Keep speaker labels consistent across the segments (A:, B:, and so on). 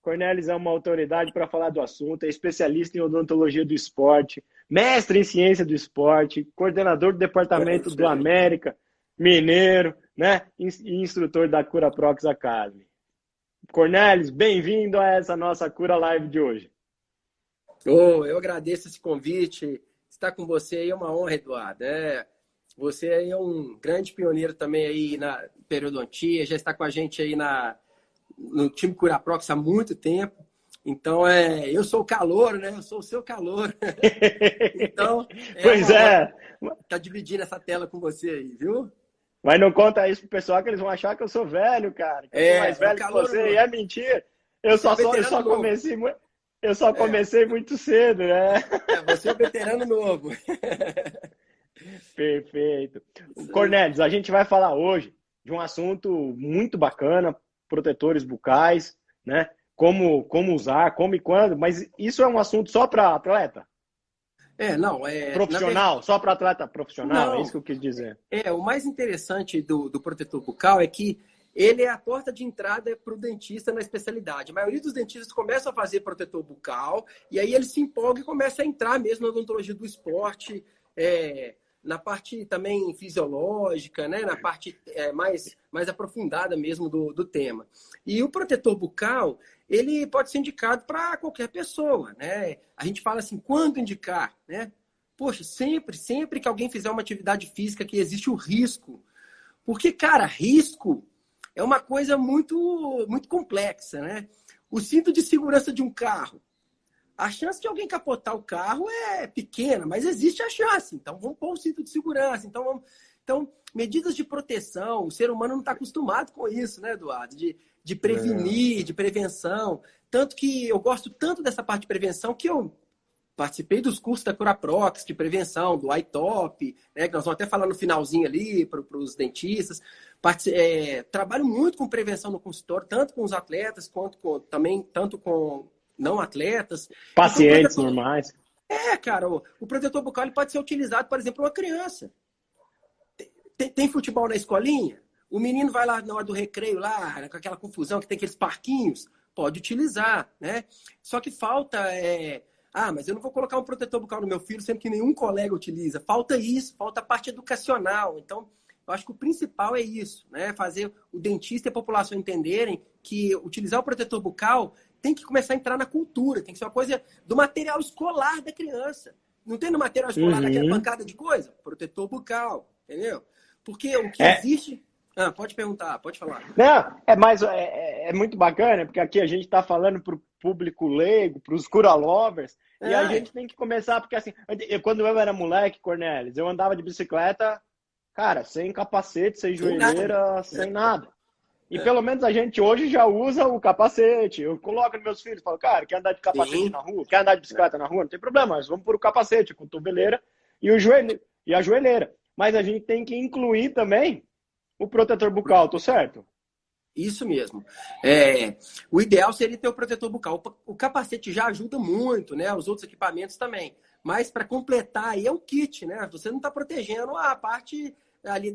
A: Cornelis é uma autoridade para falar do assunto, é especialista em odontologia do esporte, mestre em ciência do esporte, coordenador do departamento do América Mineiro, né? E instrutor da Cura Prox Academy. Cornelis, bem-vindo a essa nossa Cura Live de hoje.
B: Eu agradeço esse convite. Estar com você aí é uma honra, Eduardo. Você aí é um grande pioneiro também aí na periodontia, já está com a gente aí no time Cura Prox há muito tempo. Então, eu sou o calouro, né? Eu sou o seu calouro. Então,
A: pois é.
B: Tá dividindo essa tela com você aí, viu?
A: Mas não conta isso pro pessoal que eles vão achar que eu sou velho, cara. Que eu sou mais velho que você. E é mentira. Eu só comecei muito cedo, né?
B: Você é um veterano novo.
A: Perfeito. Cornelis, a gente vai falar hoje de um assunto muito bacana, protetores bucais, né? Como usar, como e quando, mas isso é um assunto só para atleta? Profissional? Só para atleta profissional?
B: Não.
A: É isso que eu quis dizer.
B: O mais interessante do protetor bucal é que ele é a porta de entrada para o dentista na especialidade. A maioria dos dentistas começam a fazer protetor bucal e aí ele se empolga e começa a entrar mesmo na odontologia do esporte, na parte também fisiológica, né? Na parte mais aprofundada mesmo do tema. E o protetor bucal, ele pode ser indicado para qualquer pessoa, né? A gente fala assim, quando indicar, né? Poxa, sempre que alguém fizer uma atividade física que existe o risco. Porque, cara, risco é uma coisa muito, muito complexa, né? O cinto de segurança de um carro. A chance de alguém capotar o carro é pequena, mas existe a chance. Então, vamos pôr o cinto de segurança. Então, medidas de proteção. O ser humano não está acostumado com isso, né, Eduardo? De prevenir, de prevenção. Tanto que eu gosto tanto dessa parte de prevenção que eu participei dos cursos da Cura Prox de prevenção, do ITOP, né, que nós vamos até falar no finalzinho ali para os dentistas. Trabalho muito com prevenção no consultório, tanto com os atletas, tanto com não atletas.
A: Pacientes normais.
B: Cara, o protetor bucal ele pode ser utilizado, por exemplo, uma criança. Tem futebol na escolinha? O menino vai lá na hora do recreio, lá, com aquela confusão que tem aqueles parquinhos, pode utilizar, né? Só que falta... mas eu não vou colocar um protetor bucal no meu filho, sendo que nenhum colega utiliza. Falta isso, falta a parte educacional. Então, eu acho que o principal é isso, né? Fazer o dentista e a população entenderem que utilizar o protetor bucal tem que começar a entrar na cultura, tem que ser uma coisa do material escolar da criança. Não tem no material escolar aquela bancada de coisa? Protetor bucal, entendeu? Porque o que existe... pode perguntar, pode falar.
A: Não, é muito bacana, porque aqui a gente está falando para o público leigo, para os cura lovers, e a gente tem que começar, porque assim, quando eu era moleque, Cornelis, eu andava de bicicleta, cara, sem capacete, sem joelheira, sem nada. E pelo menos a gente hoje já usa o capacete. Eu coloco nos meus filhos, falo, cara, quer andar de capacete na rua? Quer andar de bicicleta na rua? Não tem problema, mas vamos por o capacete, a cotoveleira e a joelheira. Mas a gente tem que incluir também o protetor bucal, tô certo?
B: Isso mesmo. O ideal seria ter o protetor bucal. O capacete já ajuda muito, né? Os outros equipamentos também. Mas para completar aí é o kit, né? Você não está protegendo a parte ali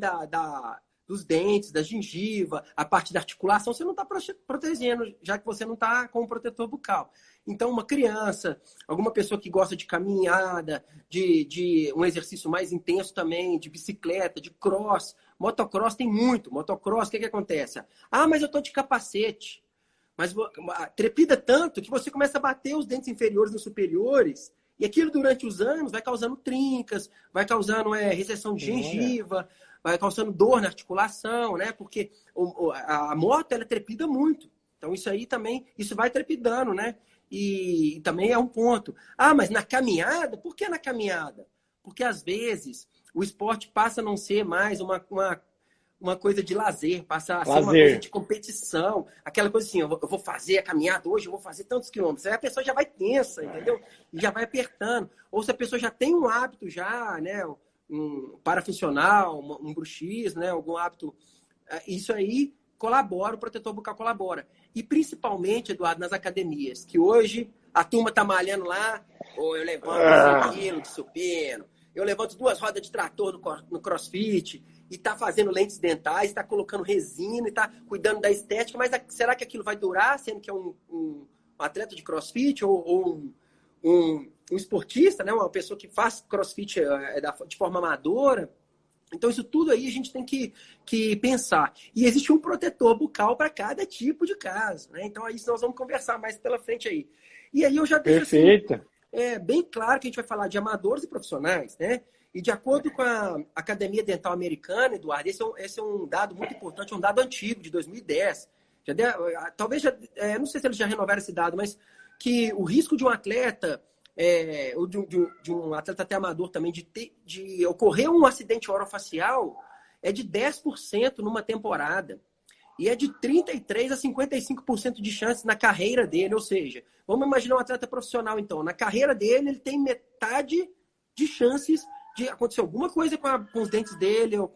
B: dos dentes, da gengiva, a parte da articulação, você não está protegendo, já que você não está com o protetor bucal. Então, uma criança, alguma pessoa que gosta de caminhada, de um exercício mais intenso também, de bicicleta, de cross, motocross tem muito. Motocross, o que acontece? Mas eu estou de capacete. Mas trepida tanto que você começa a bater os dentes inferiores nos superiores, e aquilo durante os anos vai causando trincas, vai causando recessão de gengiva, vai causando dor na articulação, né? Porque a moto, ela trepida muito. Então, isso aí também, isso vai trepidando, né? E também é um ponto. Mas na caminhada? Por que na caminhada? Porque, às vezes, o esporte passa a não ser mais uma coisa de lazer, passa a ser uma coisa de competição. Aquela coisa assim, eu vou fazer a caminhada hoje, eu vou fazer tantos quilômetros. Aí a pessoa já vai tensa, entendeu? E já vai apertando. Ou se a pessoa já tem um hábito já, né? Um parafuncional, um bruxismo, né? Algum hábito. Isso aí colabora, o protetor bucal colabora. E principalmente, Eduardo, nas academias, que hoje a turma tá malhando lá, ou eu levanto 5 quilos de supino, eu levanto 2 rodas de trator no crossfit, e tá fazendo lentes dentais, tá colocando resina, e tá cuidando da estética, mas será que aquilo vai durar, sendo que é atleta de CrossFit ou um esportista, né? Uma pessoa que faz CrossFit de forma amadora. Então, isso tudo aí a gente tem que pensar. E existe um protetor bucal para cada tipo de caso, né? Então, aí nós vamos conversar mais pela frente aí. E aí eu já deixo
A: Perfeito.
B: assim, bem claro que a gente vai falar de amadores e profissionais, né? E de acordo com a Academia Dental Americana, Eduardo, esse é um dado muito importante, um dado antigo, de 2010. Não sei se eles já renovaram esse dado, mas que o risco de um atleta, ou de um atleta até amador também, de ocorrer um acidente orofacial é de 10% numa temporada. E é de 33% a 55% de chances na carreira dele. Ou seja, vamos imaginar um atleta profissional, então. Na carreira dele, ele tem metade de chances de acontecer alguma coisa com os dentes dele, ou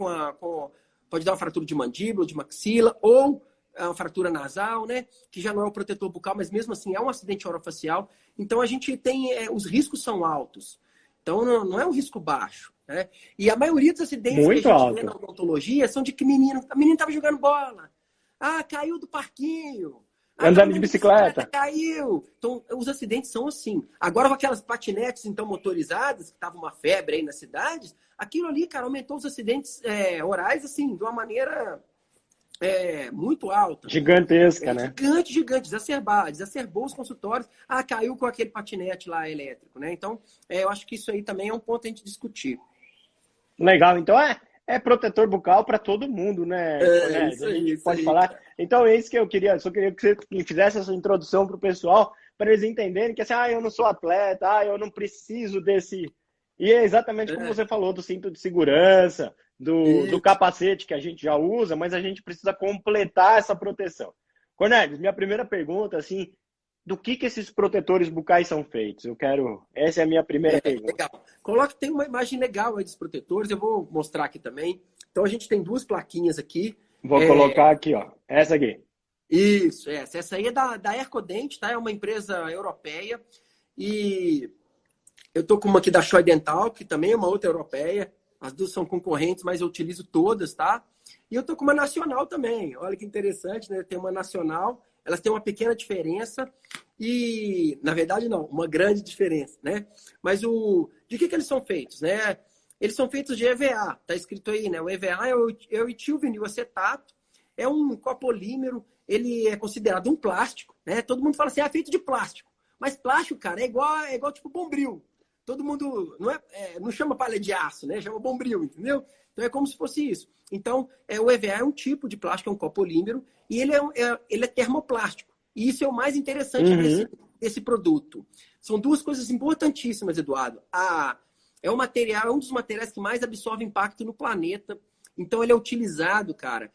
B: pode dar uma fratura de mandíbula, de maxila, ou uma fratura nasal, né? Que já não é o protetor bucal, mas mesmo assim é um acidente orofacial. Então, a gente tem... os riscos são altos. Então, não é um risco baixo, né? E a maioria dos acidentes
A: Muito
B: que a gente
A: alto.
B: vê na odontologia são de que a menina estava jogando bola. Ah, caiu do parquinho.
A: Andando de bicicleta.
B: Caiu. Então, os acidentes são assim. Agora, com aquelas patinetes, então, motorizadas, que estava uma febre aí nas cidades, aquilo ali, cara, aumentou os acidentes orais, assim, de uma maneira muito alta.
A: Gigantesca, né?
B: Gigante. Exacerbou os consultórios. Ah, caiu com aquele patinete lá elétrico, né? Então, eu acho que isso aí também é um ponto a gente discutir.
A: Legal. Então, é protetor bucal para todo mundo, né, Cornélio?
B: Isso
A: A gente
B: aí,
A: pode falar.
B: cara.
A: Então, é isso que eu queria. Só queria que você fizesse essa introdução para o pessoal, para eles entenderem que assim, eu não sou atleta, eu não preciso desse. E é exatamente como você falou, do cinto de segurança, do capacete que a gente já usa, mas a gente precisa completar essa proteção. Cornélio, minha primeira pergunta, assim, do que esses protetores bucais são feitos? Essa é a minha primeira pergunta.
B: Legal. Tem uma imagem legal aí dos protetores, eu vou mostrar aqui também. Então, a gente tem duas plaquinhas aqui.
A: Vou colocar aqui, ó. Essa aqui.
B: Isso, essa. Essa aí é da Ercodent, tá? É uma empresa europeia. E eu tô com uma aqui da Shoy Dental, que também é uma outra europeia. As duas são concorrentes, mas eu utilizo todas, tá? E eu tô com uma nacional também. Olha que interessante, né? Tem uma nacional, elas têm uma pequena diferença e, na verdade, não, uma grande diferença, né? Mas de que eles são feitos, né? Eles são feitos de EVA, tá escrito aí, né? O EVA é o etilvinil acetato, é um copolímero, ele é considerado um plástico, né? Todo mundo fala assim, é feito de plástico. Mas plástico, cara, é igual tipo bombril. Todo mundo não chama palha de aço, né? Chama bombril, entendeu? Então é como se fosse isso. Então, o EVA é um tipo de plástico, é um copolímero, e ele é termoplástico. E isso é o mais interessante desse produto. São duas coisas importantíssimas, Eduardo. É um dos materiais que mais absorve impacto no planeta. Então, ele é utilizado, cara,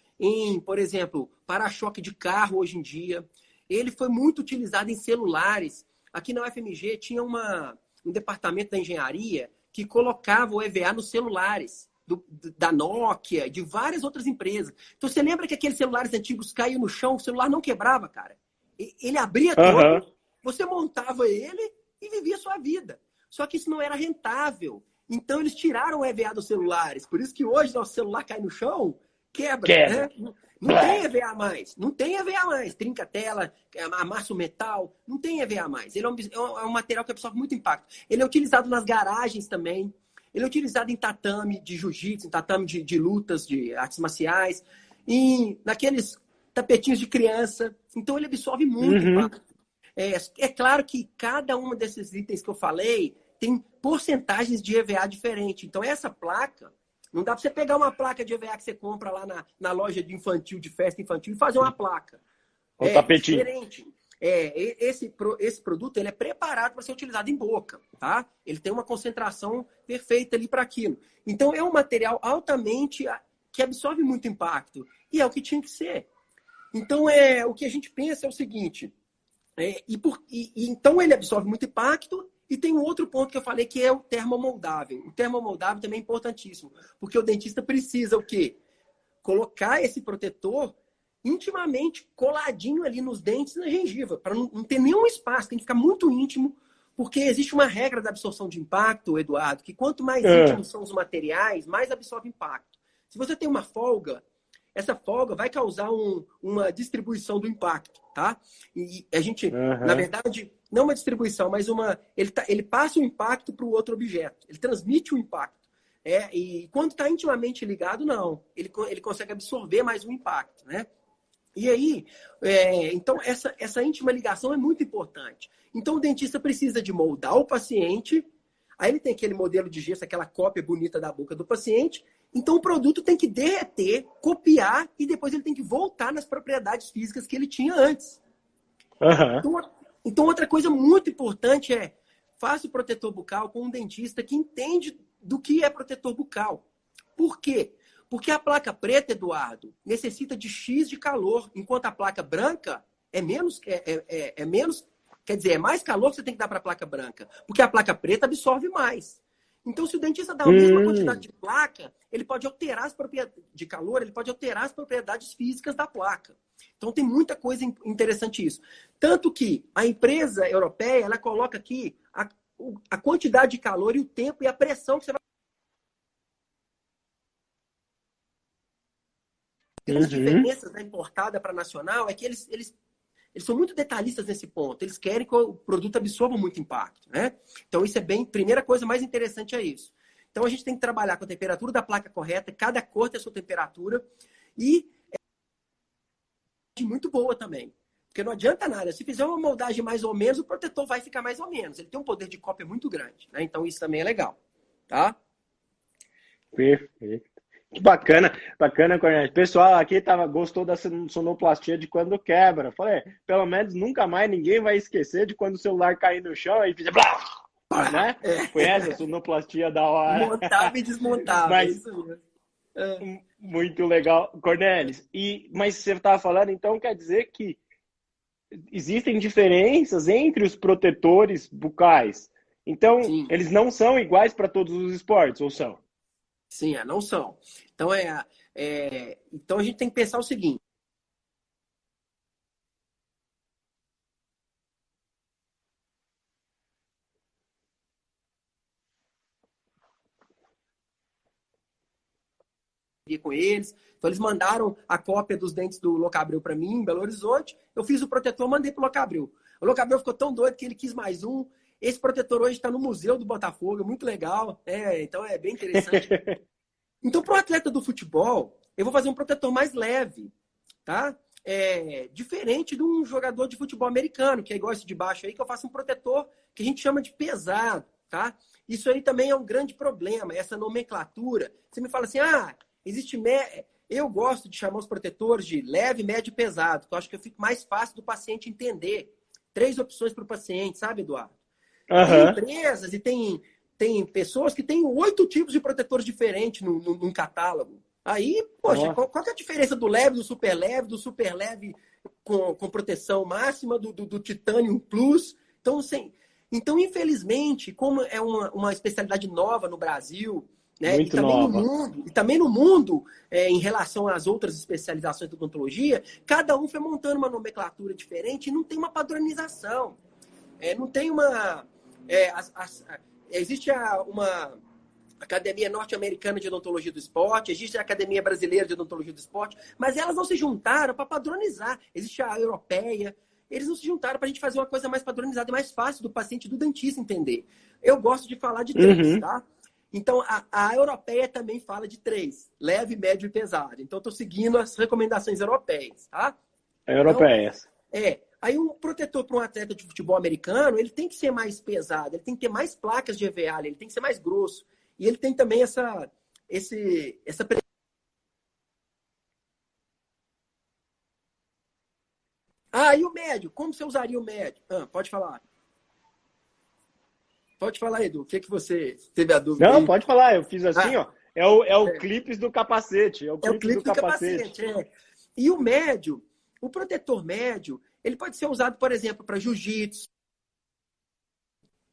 B: por exemplo, para-choque de carro hoje em dia. Ele foi muito utilizado em celulares. Aqui na UFMG tinha um departamento da engenharia que colocava o EVA nos celulares da Nokia, de várias outras empresas. Então, você lembra que aqueles celulares antigos caíam no chão, o celular não quebrava, cara? Ele abria todo, você montava ele e vivia a sua vida. Só que isso não era rentável. Então, eles tiraram o EVA dos celulares. Por isso que hoje nosso celular cai no chão, quebra. Né? Não tem EVA mais. Não tem EVA mais. Trinca a tela, amassa o metal. Não tem EVA mais. Ele é um material que absorve muito impacto. Ele é utilizado nas garagens também. Ele é utilizado em tatame de jiu-jitsu, em tatame de lutas, de artes marciais, naqueles tapetinhos de criança. Então, ele absorve muito impacto. É claro que cada um desses itens que eu falei tem porcentagens de EVA diferente. Então, essa placa, não dá para você pegar uma placa de EVA que você compra lá na loja de infantil, de festa infantil, e fazer uma placa.
A: O tapetinho.
B: Diferente. Esse produto ele é preparado para ser utilizado em boca, tá? Ele tem uma concentração perfeita ali para aquilo. Então, é um material altamente que absorve muito impacto. E é o que tinha que ser. Então, o que a gente pensa é o seguinte. Então, ele absorve muito impacto. E tem um outro ponto que eu falei, que é o termomoldável. O termomoldável também é importantíssimo. Porque o dentista precisa o quê? Colocar esse protetor intimamente coladinho ali nos dentes e na gengiva, para não ter nenhum espaço, tem que ficar muito íntimo, porque existe uma regra da absorção de impacto, Eduardo, que quanto mais íntimos são os materiais, mais absorve impacto. Se você tem uma folga, essa folga vai causar uma distribuição do impacto. tá? E a gente, na
A: Uhum.
B: verdade, não uma distribuição, mas ele passa o impacto para o outro objeto. Ele transmite o impacto. E quando está intimamente ligado, não. Ele consegue absorver mais o impacto, né? E aí, então, essa íntima ligação é muito importante. Então, o dentista precisa de moldar o paciente, aí ele tem aquele modelo de gesso, aquela cópia bonita da boca do paciente, então o produto tem que derreter, copiar, e depois ele tem que voltar nas propriedades físicas que ele tinha antes.
A: Uhum.
B: Então, outra coisa muito importante é, faça o protetor bucal com um dentista que entende do que é protetor bucal. Por quê? Porque a placa preta, Eduardo, necessita de X de calor, enquanto a placa branca é menos, quer dizer, é mais calor que você tem que dar para a placa branca, porque a placa preta absorve mais. Então, se o dentista dá a mesma quantidade de placa, ele pode alterar as propriedades de calor, ele pode alterar as propriedades físicas da placa. Então, tem muita coisa interessante isso. Tanto que a empresa europeia, ela coloca aqui a quantidade de calor e o tempo e a pressão que você vai. Grandes
A: Uhum.
B: diferenças da importada para a nacional é que eles são muito detalhistas nesse ponto. Eles querem que o produto absorva muito impacto, né? Então, isso é bem... Primeira coisa mais interessante é isso. Então, a gente tem que trabalhar com a temperatura da placa correta, cada cor tem a sua temperatura e muito boa também. Porque não adianta nada. Se fizer uma moldagem mais ou menos, o protetor vai ficar mais ou menos. Ele tem um poder de cópia muito grande, né? Então, isso também é legal, tá?
A: Perfeito. Que bacana, bacana, Cornélio. Pessoal, aqui gostou da sonoplastia de quando quebra. Falei, pelo menos nunca mais ninguém vai esquecer de quando o celular cair no chão e fizer blá, né? Foi essa sonoplastia da hora.
B: Montava e desmontava,
A: Mas
B: isso mesmo. É.
A: muito legal, Cornelis. Mas você estava falando, então quer dizer que existem diferenças entre os protetores bucais. Então,
B: Sim.
A: eles não são iguais para todos os esportes, ou são?
B: Sim, não são. Então, então a gente tem que pensar o seguinte. Com eles. Então, eles mandaram a cópia dos dentes do Locabril para mim, em Belo Horizonte. Eu fiz o protetor, mandei para o Locabril. O Locabril ficou tão doido que ele quis mais um. Esse protetor hoje está no Museu do Botafogo, é muito legal. Então, é bem interessante. Então, para o atleta do futebol, eu vou fazer um protetor mais leve, tá? Diferente de um jogador de futebol americano, que é igual esse de baixo aí, que eu faço um protetor que a gente chama de pesado, tá? Isso aí também é um grande problema, essa nomenclatura. Você me fala assim, existe... Eu gosto de chamar os protetores de leve, médio e pesado, porque eu acho que fica mais fácil do paciente entender. 3 opções para o paciente, sabe, Eduardo? Tem
A: Aham.
B: empresas e tem pessoas que têm 8 tipos de protetores diferentes num catálogo. Aí, poxa,
A: Nossa.
B: qual que é a diferença do super leve com proteção máxima, do Titanium Plus? Então, infelizmente, como é uma especialidade nova no Brasil, né,
A: Muito nova.
B: e também no mundo, em relação às outras especializações de odontologia, cada um foi montando uma nomenclatura diferente e não tem uma padronização. Não tem uma... existe uma Academia Norte-Americana de Odontologia do Esporte, existe a Academia Brasileira de Odontologia do Esporte, mas elas não se juntaram para padronizar. Existe a europeia, eles não se juntaram para a gente fazer uma coisa mais padronizada e mais fácil do paciente e do dentista entender. Eu gosto de falar de 3,
A: Uhum.
B: tá? Então, a europeia também fala de 3, leve, médio e pesado. Então, estou seguindo as recomendações europeias, tá? Então,
A: Europeias.
B: Aí um protetor para um atleta de futebol americano, ele tem que ser mais pesado, ele tem que ter mais placas de EVA, ele tem que ser mais grosso. E ele tem também essa e o médio? Como você usaria o médio? Pode falar. Pode falar, Edu. O que você teve a dúvida
A: Não,
B: aí?
A: pode falar. Eu fiz assim, ó. É o
B: É,
A: clipes do capacete. É o
B: é o
A: clipes do
B: clipe do
A: capacete.
B: capacete. E o médio, o protetor médio, ele pode ser usado, por exemplo, para jiu-jitsu,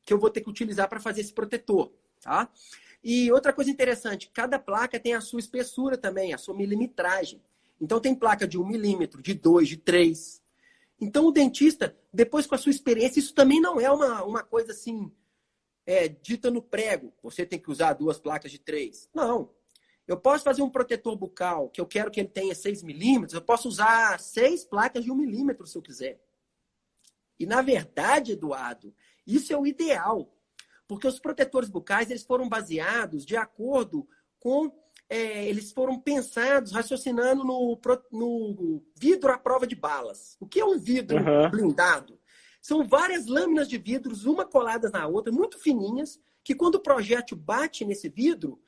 B: que eu vou ter que utilizar para fazer esse protetor, tá? E outra coisa interessante, cada placa tem a sua espessura também, a sua milimetragem. Então tem placa de 1 milímetro, de 2, de 3. Então o dentista, depois com a sua experiência, isso também não é uma coisa assim, dita no prego. Você tem que usar 2 placas de 3. Não. eu posso fazer um protetor bucal que eu quero que ele tenha 6 milímetros, eu posso usar 6 placas de 1 milímetro se eu quiser. E, na verdade, Eduardo, isso é o ideal. Porque os protetores bucais, eles foram baseados de acordo com... eles foram pensados, raciocinando no vidro à prova de balas. O que é um vidro blindado? São várias lâminas de vidros, uma coladas na outra, muito fininhas, que quando o projétil bate nesse vidro,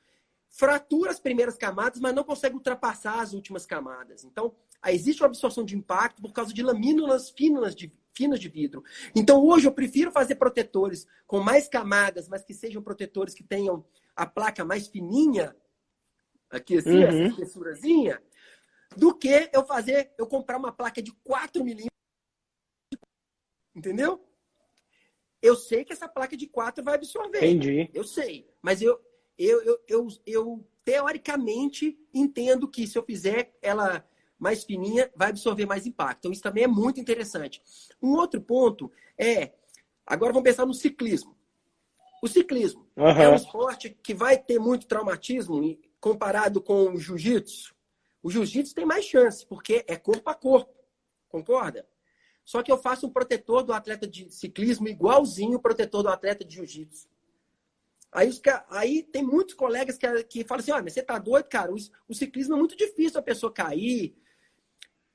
B: fratura as primeiras camadas, mas não consegue ultrapassar as últimas camadas. Então, existe uma absorção de impacto por causa de lamínulas finas de vidro. Então, hoje, eu prefiro fazer protetores com mais camadas, mas que sejam protetores que tenham a placa mais fininha, aqui assim, essa espessurazinha, do que eu comprar uma placa de 4 milímetros. Entendeu? Eu sei que essa placa de 4 vai absorver.
A: Entendi.
B: Eu sei. Mas eu teoricamente entendo que se eu fizer ela mais fininha, vai absorver mais impacto. Então, isso também é muito interessante. Um outro ponto agora vamos pensar no ciclismo. O ciclismo é um esporte que vai ter muito traumatismo comparado com o jiu-jitsu. O jiu-jitsu tem mais chance, porque é corpo a corpo. Concorda? Só que eu faço um protetor do atleta de ciclismo igualzinho o protetor do atleta de jiu-jitsu. Aí tem muitos colegas que falam assim, mas você tá doido, cara? O ciclismo é muito difícil a pessoa cair.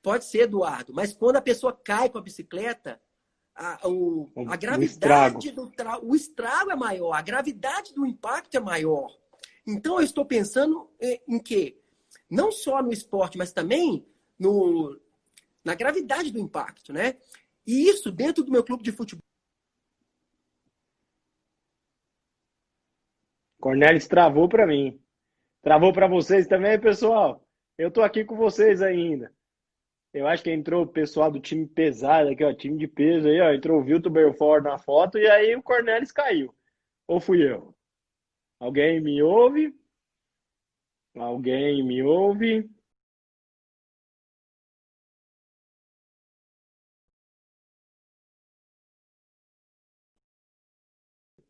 B: Pode ser, Eduardo, mas quando a pessoa cai com a bicicleta, a gravidade o estrago é maior, a gravidade do impacto é maior. Então eu estou pensando em quê? Não só no esporte, mas também na gravidade do impacto, né? E isso dentro do meu clube de futebol.
A: Cornelis travou para mim. Travou para vocês também, pessoal? Eu tô aqui com vocês ainda. Eu acho que entrou o pessoal do time pesado aqui, ó, time de peso aí, ó. Entrou o Vilton Belfort na foto e aí o Cornelis caiu. Ou fui eu? Alguém me ouve? Alguém me ouve?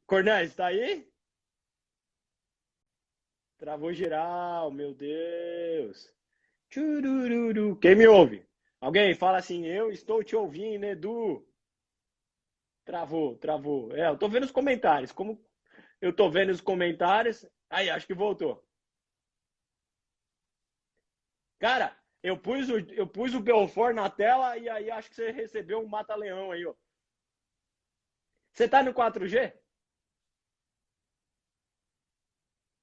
A: Cornelis, tá aí? Travou geral, meu Deus. Tchurururu. Quem me ouve? Alguém fala assim, eu estou te ouvindo, Edu. Travou. Eu tô vendo os comentários. Como eu tô vendo os comentários, aí acho que voltou. Cara, eu pus o Belfort na tela e aí acho que você recebeu um mata-leão aí, ó. Você tá no 4G?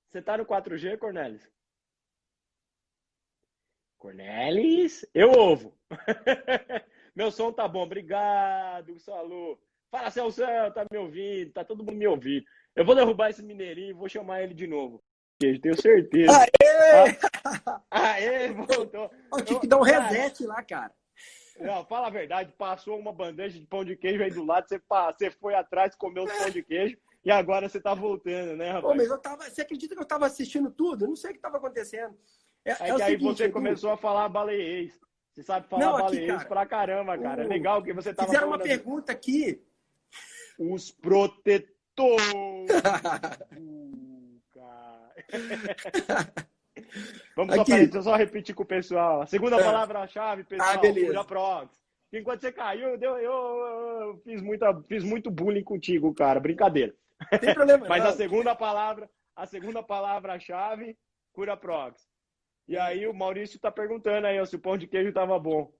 A: Você tá no 4G, Cornelis? Cornelis, eu ouvo. Meu som tá bom, obrigado, Salu. Fala, Celso, tá me ouvindo? Tá todo mundo me ouvindo. Eu vou derrubar esse mineirinho e vou chamar ele de novo. Tenho certeza.
B: Aê!
A: Aê, voltou.
B: Eu tive que dar um reset lá, cara.
A: Não, fala a verdade, passou uma bandeja de pão de queijo aí do lado, você foi atrás, comeu o pão de queijo e agora você tá voltando, né, rapaz?
B: Mas você acredita que eu tava assistindo tudo? Eu não sei o que tava acontecendo.
A: Aí você começou a falar baleiês. Você sabe falar baleiês pra caramba, cara. É legal que você tava
B: Fizeram uma pergunta aqui.
A: Os protetores. Vamos só, deixa eu só repetir com o pessoal. A segunda palavra-chave, pessoal,
B: beleza.
A: Prox. Enquanto você caiu, eu fiz muito bullying contigo, cara. Brincadeira.
B: Não tem problema,
A: mas
B: não.
A: a segunda palavra-chave, Cura Prox. E aí o Maurício tá perguntando aí se o pão de queijo tava bom.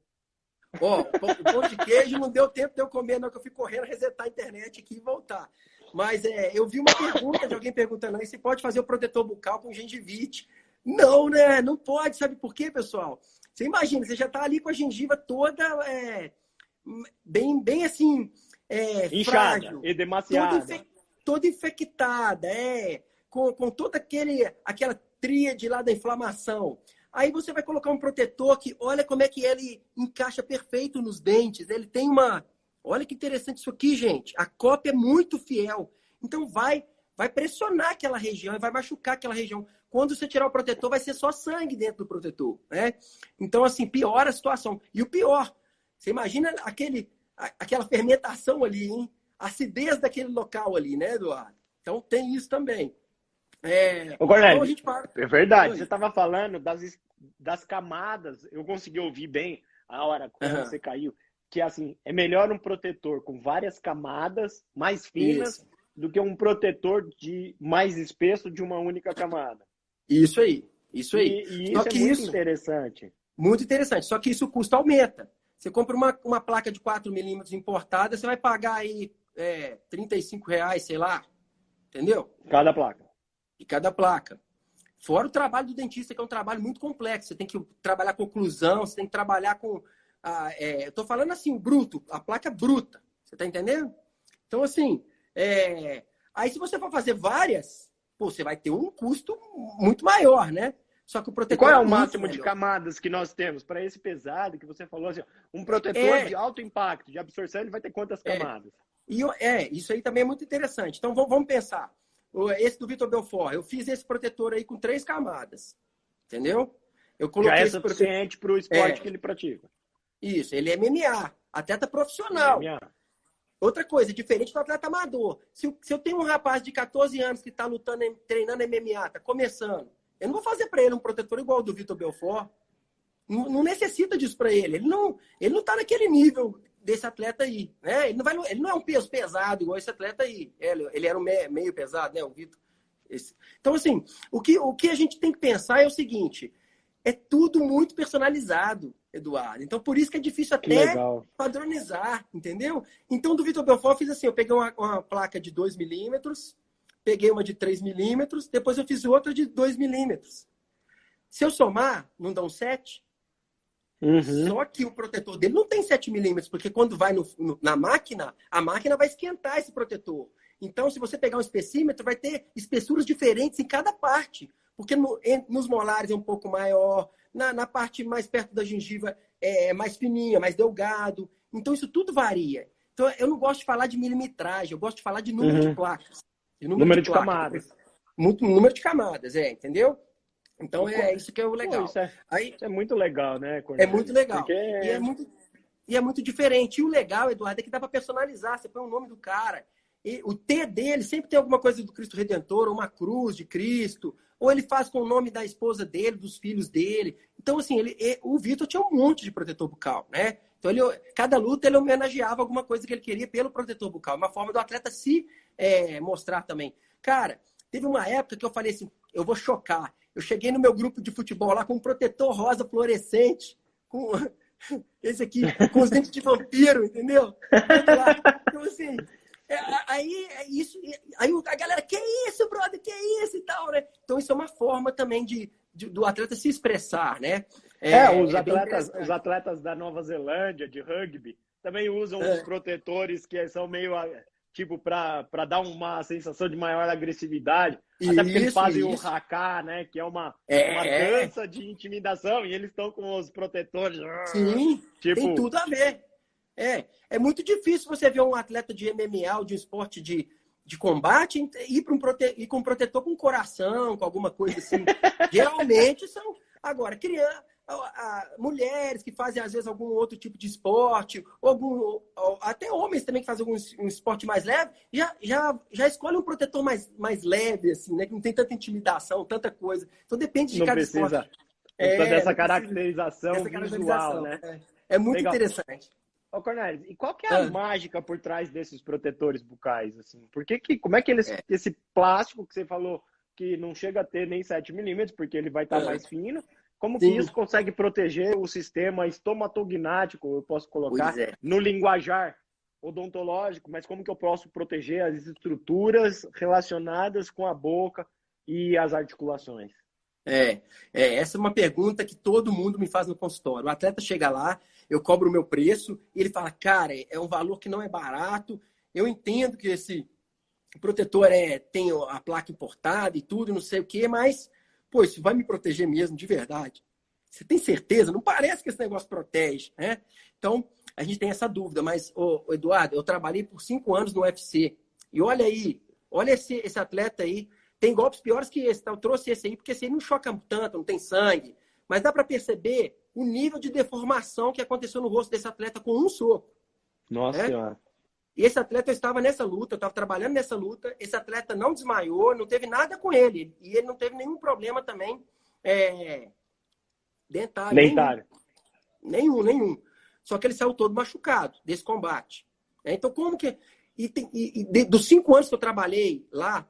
B: O pão de queijo não deu tempo de eu comer, não, que eu fui correndo, resetar a internet aqui e voltar. Mas eu vi uma pergunta de alguém perguntando aí se pode fazer o protetor bucal com gengivite. Não, né? Não pode. Sabe por quê, pessoal? Você imagina, você já tá ali com a gengiva toda bem assim,
A: inchada,
B: frágil.
A: E demasiada.
B: Toda infectada, com toda aquela tríade lá da inflamação. Aí você vai colocar um protetor que, olha como é que ele encaixa perfeito nos dentes. Ele tem olha que interessante isso aqui, gente. A cópia é muito fiel. Então vai pressionar aquela região e vai machucar aquela região. Quando você tirar o protetor, vai ser só sangue dentro do protetor, né? Então, assim, piora a situação. E o pior, você imagina aquela fermentação ali, hein? A acidez daquele local ali, né, Eduardo? Então tem isso também.
A: Ô,
B: Então a
A: Cornélio,
B: gente para.
A: é verdade.
B: Oi.
A: Você estava falando das camadas. Eu consegui ouvir bem a hora quando
B: Aham.
A: você caiu. Que assim, é melhor um protetor com várias camadas mais finas
B: Isso.
A: do que um protetor de mais espesso de uma única camada.
B: Isso aí. Isso aí.
A: E
B: Só
A: isso é
B: que
A: muito
B: isso,
A: interessante.
B: muito interessante. Só que isso o custo aumenta. Você compra uma placa de 4 milímetros importada, você vai pagar aí R$ 35, sei lá. Entendeu?
A: Cada placa.
B: De cada placa. Fora o trabalho do dentista, que é um trabalho muito complexo. Você tem que trabalhar com oclusão, você tem que trabalhar com. Eu tô falando assim, o bruto, a placa bruta. Você tá entendendo? Então, assim, aí se você for fazer várias, pô, você vai ter um custo muito maior, né? Só que o
A: E qual
B: protetor
A: é
B: é
A: o
B: muito
A: máximo de
B: melhor.
A: camadas que nós temos para esse pesado que você falou assim, um protetor de
B: É,
A: alto impacto, de absorção, ele vai ter quantas
B: é.
A: camadas?
B: Isso aí também é muito interessante. Então, vamos pensar. Esse do Vitor Belfort, eu fiz esse protetor aí com 3 camadas. Entendeu? Eu
A: Já é
B: coloquei esse protetor.
A: suficiente para o esporte que
B: É,
A: ele pratica.
B: isso, ele é MMA, atleta profissional.
A: MMA.
B: Outra coisa, diferente do atleta amador. Se eu tenho um rapaz de 14 anos que está lutando, treinando MMA, está começando, eu não vou fazer para ele um protetor igual ao do Vitor Belfort. Não, não necessita disso para ele. Ele não está naquele nível desse atleta aí. Né? Ele não é um peso pesado igual esse atleta aí. Ele era um meio pesado, né? O Vitor. Então, assim, o que a gente tem que pensar é o seguinte: é tudo muito personalizado, Eduardo. Então, por isso que é difícil
A: Que
B: até
A: legal.
B: padronizar, entendeu? Então, do Vitor Belfort, eu fiz assim: eu peguei uma placa de 2 milímetros, peguei uma de 3 milímetros, depois eu fiz outra de 2 milímetros. Se eu somar, não dão 7.
A: Uhum.
B: Só que o protetor dele não tem 7 milímetros, porque quando vai na máquina, a máquina vai esquentar esse protetor. Então, se você pegar um espessímetro, vai ter espessuras diferentes em cada parte. Porque nos molares é um pouco maior, na parte mais perto da gengiva é mais fininha, mais delgado. Então, isso tudo varia. Então, eu não gosto de falar de milimetragem, eu gosto de falar de número de
A: Uhum.
B: placas. De número de
A: Número de
B: placas.
A: camadas.
B: Muito número de camadas, entendeu? Então,
A: E
B: isso que é o
A: pô,
B: legal. Aí,
A: isso é muito legal, né,
B: é muito
A: Cornélio?
B: legal.
A: Porque
B: E é muito diferente. E o legal, Eduardo, é que dá para personalizar. Você põe o nome do cara. E o T dele sempre tem alguma coisa do Cristo Redentor, ou uma cruz de Cristo, ou ele faz com o nome da esposa dele, dos filhos dele. Então, assim, o Vitor tinha um monte de protetor bucal, né? Então, cada luta ele homenageava alguma coisa que ele queria pelo protetor bucal. Uma forma do atleta se mostrar também. Cara, teve uma época que eu falei assim, eu vou chocar. Eu cheguei no meu grupo de futebol lá com um protetor rosa fluorescente, com esse aqui, com os dentes de vampiro, entendeu? Então, assim, aí a galera, que isso, brother, que isso e tal, né? Então, isso é uma forma também do atleta se expressar, né?
A: os atletas da Nova Zelândia, de rugby, também usam uns protetores que são meio, tipo, para dar uma sensação de maior agressividade. Até porque eles fazem o haka, né? Que é uma dança de intimidação, e eles estão com os protetores.
B: Sim,
A: tipo...
B: tem tudo a ver. É muito difícil você ver um atleta de MMA ou de um esporte de combate ir com um protetor com coração, com alguma coisa assim. Geralmente são. Agora, mulheres que fazem, às vezes, algum outro tipo de esporte, ou até homens também que fazem um esporte mais leve, já escolhem um protetor mais leve, assim, né? Que não tem tanta intimidação, tanta coisa. Então depende de cada esporte.
A: Não precisa dessa caracterização visual, né?
B: É muito interessante.
A: Ô, Cornélio, e qual que é a mágica por trás desses protetores bucais? Assim? Como é que esse plástico que você falou que não chega a ter nem 7 milímetros, porque ele vai estar mais fino, como que isso consegue proteger o sistema estomatognático, eu posso colocar, no linguajar odontológico, mas como que eu posso proteger as estruturas relacionadas com a boca e as articulações?
B: Essa é uma pergunta que todo mundo me faz no consultório. O atleta chega lá, eu cobro o meu preço, e ele fala, cara, é um valor que não é barato, eu entendo que esse protetor tem a placa importada e tudo, não sei o quê, mas, pô, isso vai me proteger mesmo, de verdade? Você tem certeza? Não parece que esse negócio protege, né? Então, a gente tem essa dúvida, mas, Eduardo, eu trabalhei por 5 anos no UFC, e olha aí, olha esse atleta aí, tem golpes piores que esse, tá? Eu trouxe esse aí porque esse aí não choca tanto, não tem sangue. Mas dá para perceber o nível de deformação que aconteceu no rosto desse atleta com um soco.
A: Nossa Senhora.
B: E esse atleta, eu estava nessa luta, eu estava trabalhando nessa luta, esse atleta não desmaiou, não teve nada com ele. E ele não teve nenhum problema também dentário.
A: Dentário.
B: Nenhum. Só que ele saiu todo machucado desse combate. Então, como que... dos 5 anos que eu trabalhei lá,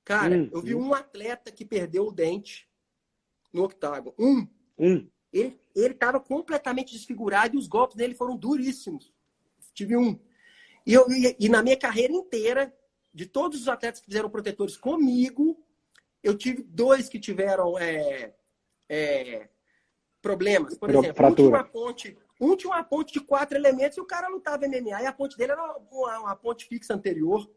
B: cara, eu vi um atleta que perdeu o dente no octágono. Ele estava completamente desfigurado e os golpes dele foram duríssimos. Tive um. E na minha carreira inteira, de todos os atletas que fizeram protetores comigo, eu tive 2 que tiveram problemas. Por exemplo, um tinha uma ponte de 4 elementos e o cara lutava MMA. E a ponte dele era uma ponte fixa anterior.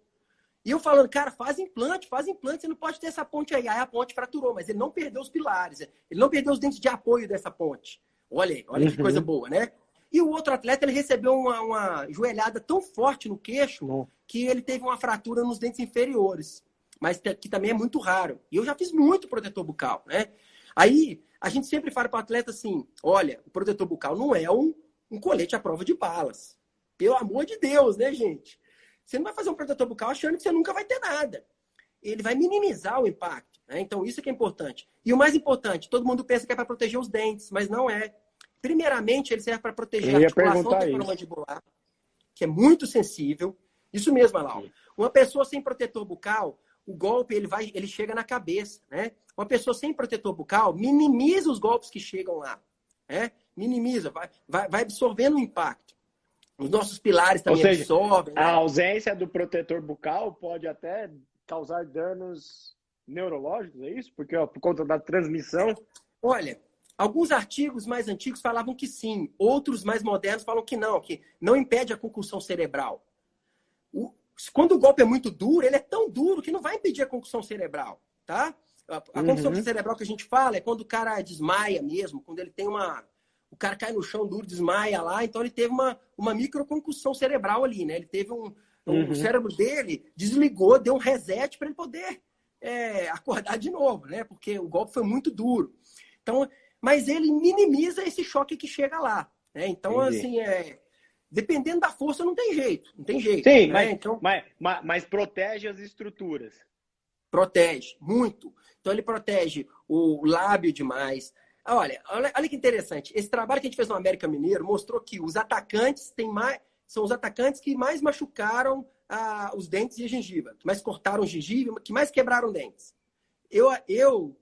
B: E eu falando, cara, faz implante, você não pode ter essa ponte aí. Aí a ponte fraturou, mas ele não perdeu os pilares. Ele não perdeu os dentes de apoio dessa ponte. Olha que coisa boa, né? E o outro atleta, ele recebeu uma joelhada tão forte no queixo que ele teve uma fratura nos dentes inferiores. Mas que também é muito raro. E eu já fiz muito protetor bucal, né? Aí, a gente sempre fala para o atleta assim, olha, o protetor bucal não é um colete à prova de balas. Pelo amor de Deus, né, gente? Você não vai fazer um protetor bucal achando que você nunca vai ter nada. Ele vai minimizar o impacto, né? Então, isso que é importante. E o mais importante, todo mundo pensa que é para proteger os dentes, mas não é. Primeiramente, ele serve para proteger a articulação temporomandibular, que é muito sensível. Isso mesmo, Alau. Uma pessoa sem protetor bucal, o golpe ele chega na cabeça, né? Uma pessoa sem protetor bucal minimiza os golpes que chegam lá, né? Minimiza, vai absorvendo o impacto. Os nossos pilares também absorvem.
A: A ausência do protetor bucal pode até causar danos neurológicos, é isso? Porque por conta da transmissão.
B: Olha, alguns artigos mais antigos falavam que sim, outros mais modernos falam que não impede a concussão cerebral. Quando o golpe é muito duro, ele é tão duro que não vai impedir a concussão cerebral, tá? A concussão cerebral que a gente fala é quando o cara desmaia mesmo, quando ele tem o cara cai no chão duro, desmaia lá, então ele teve uma microconcussão cerebral ali, né? Ele teve o cérebro dele desligou, deu um reset para ele poder acordar de novo, né? Porque o golpe foi muito duro. Então, mas ele minimiza esse choque que chega lá, né? Então, assim, dependendo da força, não tem jeito.
A: Sim,
B: né?
A: mas protege as estruturas.
B: Protege, muito. Então, ele protege o lábio demais. Olha que interessante. Esse trabalho que a gente fez no América Mineiro mostrou que os atacantes são os atacantes que mais machucaram os dentes e a gengiva, que mais cortaram gengiva, que mais quebraram dentes. Eu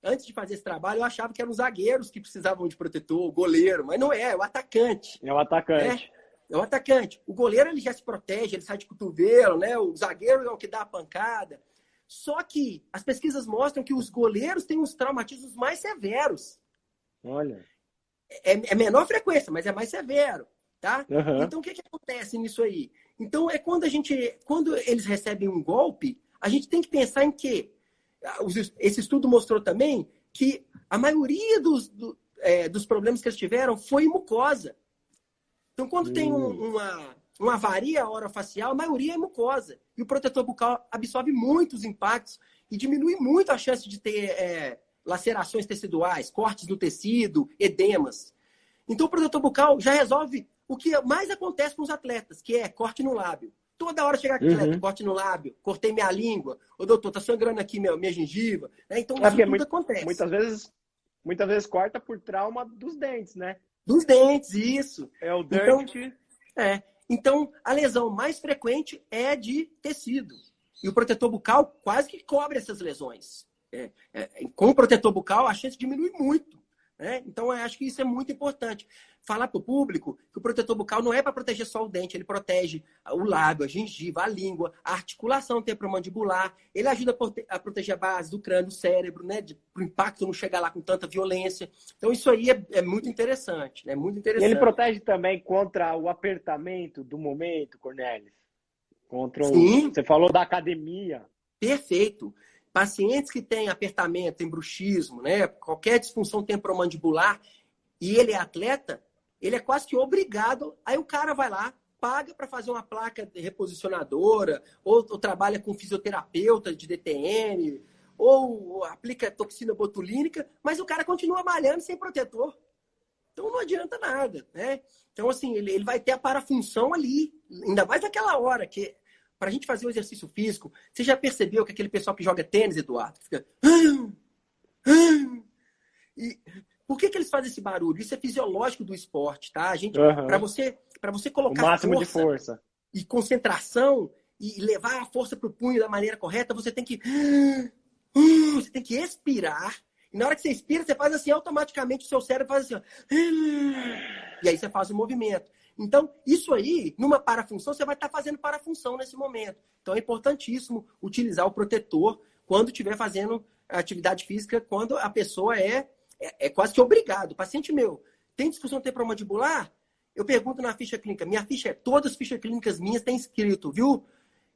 B: antes de fazer esse trabalho, eu achava que eram os zagueiros que precisavam de protetor, o goleiro, mas não é o atacante.
A: É o atacante.
B: É o atacante. O goleiro ele já se protege, ele sai de cotovelo, né? O zagueiro é o que dá a pancada. Só que as pesquisas mostram que os goleiros têm os traumatismos mais severos.
A: Olha.
B: É menor frequência, mas é mais severo, tá? Então, o que acontece nisso aí? Então, quando eles recebem um golpe, a gente tem que pensar em quê? Esse estudo mostrou também que a maioria dos problemas que eles tiveram foi em mucosa. Então, quando tem uma avaria orofacial, a maioria é mucosa. E o protetor bucal absorve muitos impactos e diminui muito a chance de ter lacerações teciduais, cortes no tecido, edemas. Então, o protetor bucal já resolve o que mais acontece com os atletas, que é corte no lábio. Toda hora chega atleta, corte no lábio, cortei minha língua. Ô, doutor, tá sangrando aqui minha gengiva. Né? Então, isso tudo acontece.
A: Muitas vezes corta por trauma dos dentes, né?
B: Dos dentes, isso.
A: É o dente.
B: Então, a lesão mais frequente é de tecido. E o protetor bucal quase que cobre essas lesões. Com o protetor bucal, a chance diminui muito. Né? Então, eu acho que isso é muito importante. Falar para o público que o protetor bucal não é para proteger só o dente, ele protege o lábio, a gengiva, a língua, a articulação temporomandibular. Ele ajuda a proteger a base do crânio, do cérebro, né? Para o impacto não chegar lá com tanta violência. Então, isso aí é muito interessante. Né? Muito interessante.
A: E ele protege também contra o apertamento do momento, Cornelis?
B: Sim.
A: Você falou da academia.
B: Perfeito. Pacientes que têm apertamento, tem bruxismo, né? Qualquer disfunção temporomandibular, e ele é atleta, ele é quase que obrigado. Aí o cara vai lá, paga para fazer uma placa reposicionadora, ou trabalha com fisioterapeuta de DTM, ou aplica toxina botulínica, mas o cara continua malhando sem protetor. Então não adianta nada, né? Então, assim, ele vai ter a parafunção ali, ainda mais naquela hora, que para a gente fazer o exercício físico, você já percebeu que aquele pessoal que joga tênis, Eduardo, fica... E por que eles fazem esse barulho? Isso é fisiológico do esporte, tá? A gente, para você
A: O
B: colocar
A: máximo de força
B: e concentração e levar a força para o punho da maneira correta, você tem que expirar. E na hora que você expira, você faz assim, automaticamente o seu cérebro faz assim, ó. E aí você faz o movimento. Então, isso aí, numa parafunção, você vai estar fazendo parafunção nesse momento. Então, é importantíssimo utilizar o protetor quando estiver fazendo atividade física, quando a pessoa é quase que obrigado. Paciente meu, tem disfunção temporomandibular? Eu pergunto na ficha clínica. Todas as fichas clínicas minhas têm escrito, viu?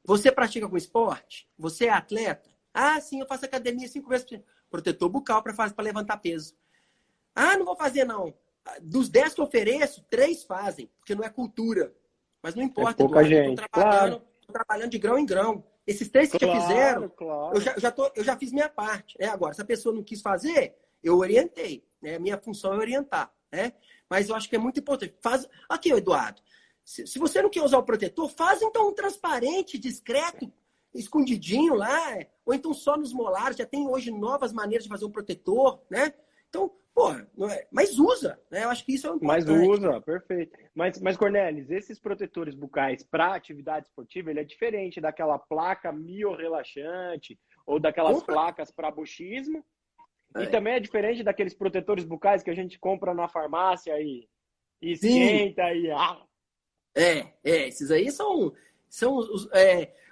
B: Você pratica algum esporte? Você é atleta? Ah, sim, eu faço academia 5 vezes por semana. Protetor bucal para levantar peso. Ah, não vou fazer, não. Dos 10 que eu ofereço, 3 fazem, porque não é cultura. Mas não importa,
A: pouca
B: Eduardo.
A: gente.
B: Tô trabalhando de grão em grão. Esses 3 que já fizeram,
A: claro.
B: eu já fiz minha parte. Né? Agora, se a pessoa não quis fazer, eu orientei. Né? A minha função é orientar. Né? Mas eu acho que é muito importante. Aqui, Eduardo. Se você não quer usar o protetor, faz então um transparente, discreto, escondidinho lá, ou então só nos molares. Já tem hoje novas maneiras de fazer um protetor, né? Então, não é... mas usa, né? Eu acho que isso é importante.
A: Mas usa, perfeito. Mas Cornelis, esses protetores bucais para atividade esportiva, ele é diferente daquela placa miorrelaxante ou daquelas placas para bruxismo. E também é diferente daqueles protetores bucais que a gente compra na farmácia e esquenta e...
B: esses aí são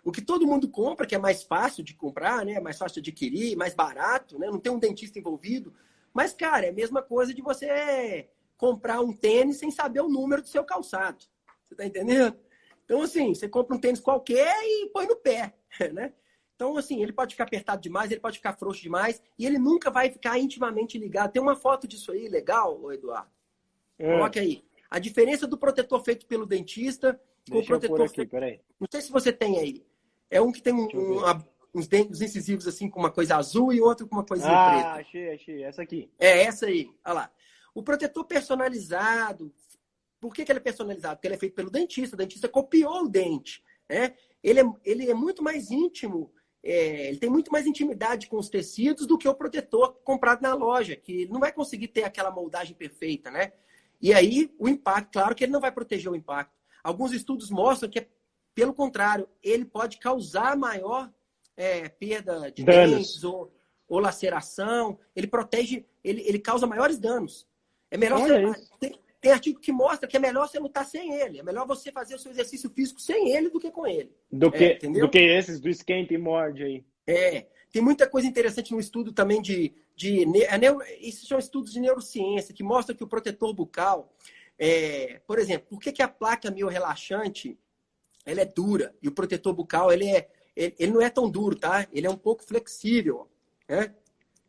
B: o que todo mundo compra, que é mais fácil de comprar, né? Mais fácil de adquirir, mais barato, né? Não tem um dentista envolvido. Mas, cara, é a mesma coisa de você comprar um tênis sem saber o número do seu calçado. Você tá entendendo? Então, assim, você compra um tênis qualquer e põe no pé, né? Então, assim, ele pode ficar apertado demais, ele pode ficar frouxo demais e ele nunca vai ficar intimamente ligado. Tem uma foto disso aí, legal, Eduardo? Coloque aí. A diferença do protetor feito pelo dentista com o protetor
A: aqui, peraí.
B: Não sei se você tem aí. É um que tem uns dentes incisivos assim com uma coisa azul e outro com uma coisinha preta.
A: Achei. Essa aqui.
B: É essa aí. Olha lá. O protetor personalizado. Por que ele é personalizado? Porque ele é feito pelo dentista. O dentista copiou o dente. Né? Ele é muito mais íntimo. Ele tem muito mais intimidade com os tecidos do que o protetor comprado na loja, que ele não vai conseguir ter aquela moldagem perfeita, né? E aí, o impacto, claro que ele não vai proteger o impacto. Alguns estudos mostram que, pelo contrário, ele pode causar maior perda de dentes ou laceração. Ele protege, ele causa maiores danos. É melhor tem artigo que mostra que é melhor você lutar sem ele. É melhor você fazer o seu exercício físico sem ele do que com ele.
A: Do que esses do esquenta e morde aí.
B: Tem muita coisa interessante no estudo também esses são estudos de neurociência que mostram que o protetor bucal, por exemplo, por que a placa miorrelaxante ela é dura e o protetor bucal ele não é tão duro, tá? Ele é um pouco flexível, né?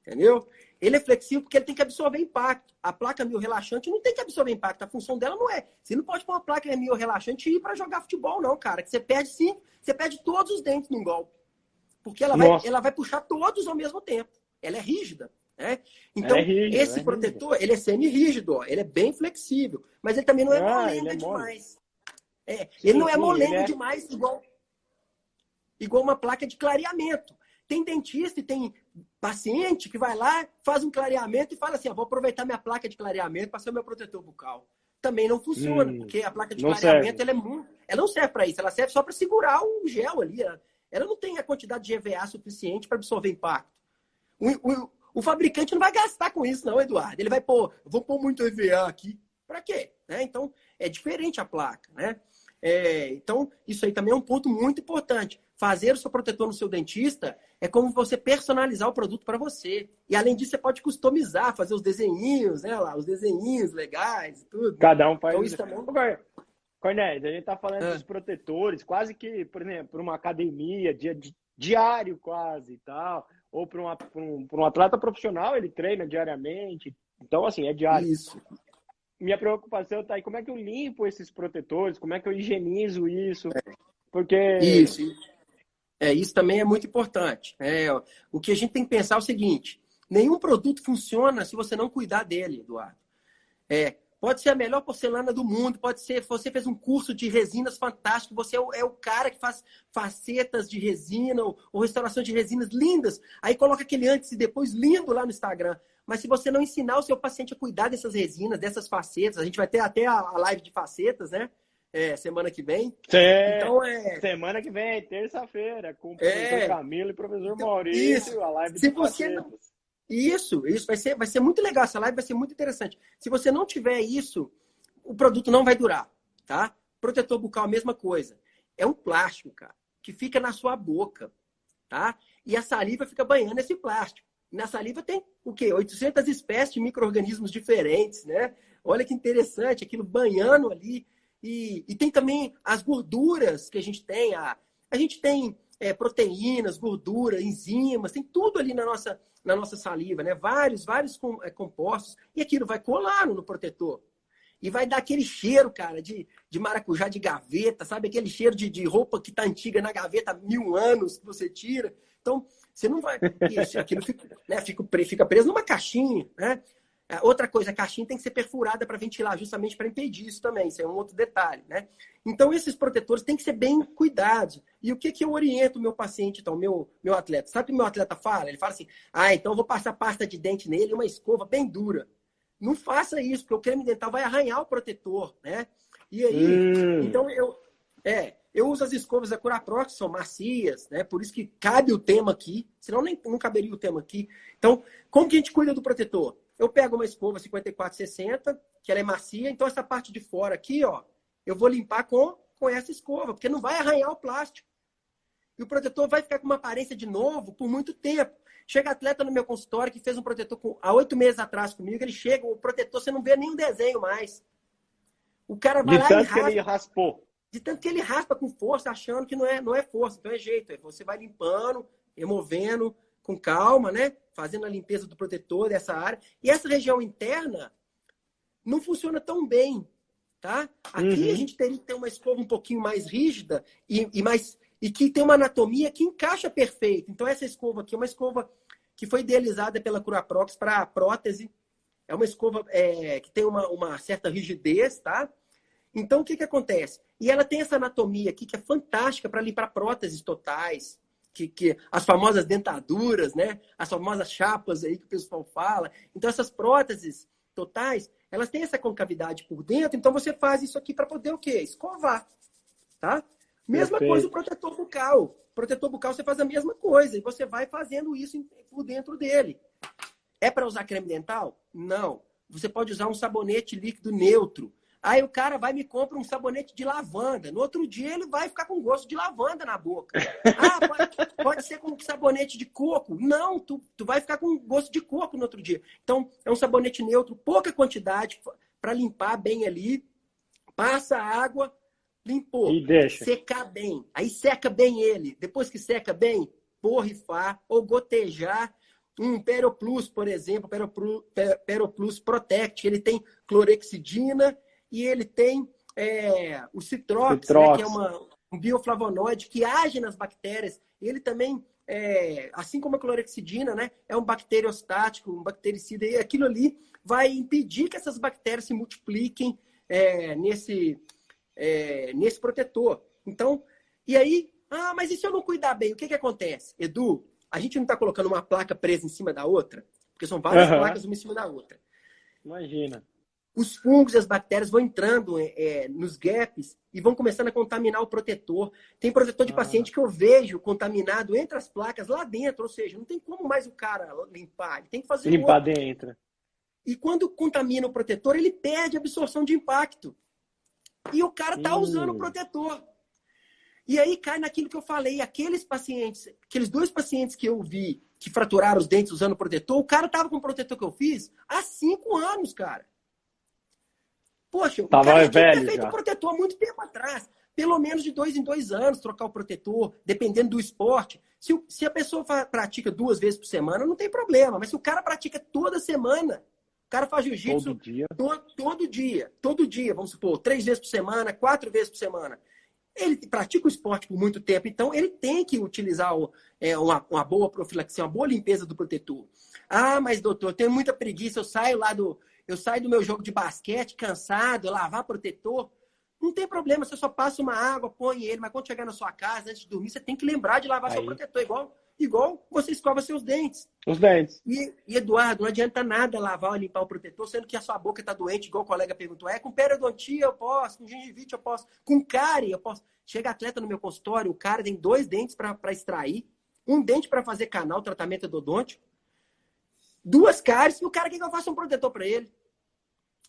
B: Entendeu? Ele é flexível porque ele tem que absorver impacto. A placa miorrelaxante não tem que absorver impacto. A função dela não é. Você não pode pôr uma placa miorrelaxante e ir para jogar futebol, não, cara. Que você perde todos os dentes num golpe. Porque ela vai puxar todos ao mesmo tempo. Ela é rígida. Né? Então, esse protetor, ele é semi-rígido. Ó. Ele é bem flexível. Mas ele também não é molenga demais. Ele não é molenga demais igual uma placa de clareamento. Tem dentista e tem paciente que vai lá, faz um clareamento e fala assim, vou aproveitar minha placa de clareamento para ser o meu protetor bucal. Também não funciona, porque a placa de clareamento ela não serve para isso, ela serve só para segurar o gel ali. Ela não tem a quantidade de EVA suficiente para absorver impacto. O fabricante não vai gastar com isso, não, Eduardo. Ele vai vou pôr muito EVA aqui. Para quê? Né? Então, é diferente a placa, né? Então, isso aí também é um ponto muito importante. Fazer o seu protetor no seu dentista é como você personalizar o produto para você. E, além disso, você pode customizar, fazer os desenhinhos, né? Os desenhinhos legais e tudo.
A: Cada um faz
B: então, isso também.
A: Cornélio, a gente está falando dos protetores, quase que, por exemplo, para uma academia, diário quase e tal, ou para um atleta profissional, ele treina diariamente. Então, assim, é diário.
B: Isso.
A: Minha preocupação está aí, como é que eu limpo esses protetores? Como é que eu higienizo isso? Porque...
B: Isso também é muito importante. O que a gente tem que pensar é o seguinte, nenhum produto funciona se você não cuidar dele, Eduardo. Pode ser a melhor porcelana do mundo, pode ser, você fez um curso de resinas fantástico, você é o cara que faz facetas de resina ou restauração de resinas lindas. Aí coloca aquele antes e depois lindo lá no Instagram. Mas se você não ensinar o seu paciente a cuidar dessas resinas, dessas facetas, a gente vai ter até a live de facetas, né? Semana que vem.
A: Então, semana que vem, terça-feira, com o professor Camilo e o professor Maurício, a live de facetas.
B: Isso vai ser muito legal. Essa live vai ser muito interessante. Se você não tiver isso, o produto não vai durar, tá? Protetor bucal, a mesma coisa. É um plástico, cara, que fica na sua boca, tá? E a saliva fica banhando esse plástico. Na saliva tem o quê? 800 espécies de micro-organismos diferentes, né? Olha que interessante, aquilo banhando ali. E tem também as gorduras que a gente tem. A gente tem proteínas, gordura, enzimas, tem tudo ali na nossa saliva, né? Vários compostos. E aquilo vai colar no protetor. E vai dar aquele cheiro, cara, de maracujá de gaveta, sabe? Aquele cheiro de roupa que tá antiga na gaveta há 1000 anos que você tira. Então, você não vai... Isso, aquilo fica preso numa caixinha, né? Outra coisa, a caixinha tem que ser perfurada para ventilar, justamente para impedir isso também. Isso é um outro detalhe, né? Então, esses protetores têm que ser bem cuidados. E o que eu oriento o meu paciente, então, meu atleta? Sabe o que o meu atleta fala? Ele fala assim, então eu vou passar pasta de dente nele e uma escova bem dura. Não faça isso, porque o creme dental vai arranhar o protetor, né? E aí, então eu uso as escovas da Curaprox, que são macias, né? Por isso que cabe o tema aqui, senão não caberia o tema aqui. Então, como que a gente cuida do protetor? Eu pego uma escova 5460, que ela é macia, então essa parte de fora aqui, ó, eu vou limpar com essa escova, porque não vai arranhar o plástico. E o protetor vai ficar com uma aparência de novo por muito tempo. Chega atleta no meu consultório que fez um protetor há 8 meses atrás comigo, ele chega, o protetor, você não vê nenhum desenho mais. O cara vai lá e raspa. De tanto que ele raspou. De tanto que ele raspa com força, achando que não é força, então é jeito. Você vai limpando, removendo com calma, né? Fazendo a limpeza do protetor dessa área. E essa região interna não funciona tão bem, tá? Aqui a gente teria que ter uma escova um pouquinho mais rígida e que tem uma anatomia que encaixa perfeito. Então, essa escova aqui é uma escova que foi idealizada pela Curaprox para prótese. É uma escova que tem uma certa rigidez, tá? Então, o que acontece? E ela tem essa anatomia aqui que é fantástica para limpar próteses totais, que as famosas dentaduras, né? As famosas chapas aí que o pessoal fala. Então, essas próteses totais, elas têm essa concavidade por dentro. Então, você faz isso aqui para poder o quê? Escovar, tá? Mesma coisa o protetor bucal. O protetor bucal você faz a mesma coisa. E você vai fazendo isso por dentro dele. É para usar creme dental? Não. Você pode usar um sabonete líquido neutro. Aí o cara vai e me compra um sabonete de lavanda. No outro dia ele vai ficar com gosto de lavanda na boca. Pode ser com sabonete de coco. Não, tu vai ficar com gosto de coco no outro dia. Então, é um sabonete neutro, pouca quantidade, para limpar bem ali. Passa a água, limpou.
A: E deixa.
B: Secar bem. Aí seca bem ele. Depois que seca bem, borrifar ou gotejar. Um Peroplus, por exemplo, Peroplus Protect. Ele tem clorexidina e ele tem o Citrox, né, que é um bioflavonoide que age nas bactérias. Ele também, assim como a clorexidina, né, é um bacteriostático, um bactericida. E aquilo ali vai impedir que essas bactérias se multipliquem nesse protetor. Então, e aí, mas e se eu não cuidar bem? O que acontece? Edu, a gente não está colocando uma placa presa em cima da outra? Porque são várias placas uma em cima da outra.
A: Imagina.
B: Os fungos e as bactérias vão entrando nos gaps e vão começando a contaminar o protetor. Tem protetor de paciente que eu vejo contaminado entre as placas lá dentro, ou seja, não tem como mais o cara limpar, ele tem que fazer
A: limpar dentro.
B: E quando contamina o protetor, ele perde a absorção de impacto. E o cara tá usando o protetor. E aí cai naquilo que eu falei, aqueles 2 pacientes que eu vi que fraturaram os dentes usando o protetor, o cara tava com o protetor que eu fiz há 5 anos, cara. Poxa, o cara tinha feito o protetor há muito tempo atrás. Pelo menos de 2 em 2 anos, trocar o protetor, dependendo do esporte. Se a pessoa pratica 2 vezes por semana, não tem problema. Mas se o cara pratica toda semana, o cara faz jiu-jitsu todo dia, vamos supor, 3 vezes por semana, 4 vezes por semana. Ele pratica o esporte por muito tempo, então ele tem que utilizar uma boa profilaxia, uma boa limpeza do protetor. Mas doutor, eu tenho muita preguiça, eu saio lá eu saio do meu jogo de basquete cansado, eu lavar protetor, não tem problema, você só passa uma água, põe ele, mas quando chegar na sua casa, antes de dormir, você tem que lembrar de lavar seu
A: Aí,
B: protetor, igual você escova seus dentes.
A: os dentes.
B: E, Eduardo, não adianta nada lavar ou limpar o protetor, sendo que a sua boca está doente, igual o colega perguntou. É, com periodontia eu posso, com gengivite eu posso, com cárie eu posso. Chega atleta no meu consultório, o cara tem 2 dentes para extrair, um dente para fazer canal, tratamento endodôntico, 2 cáries, e o cara quer que eu faça um protetor para ele.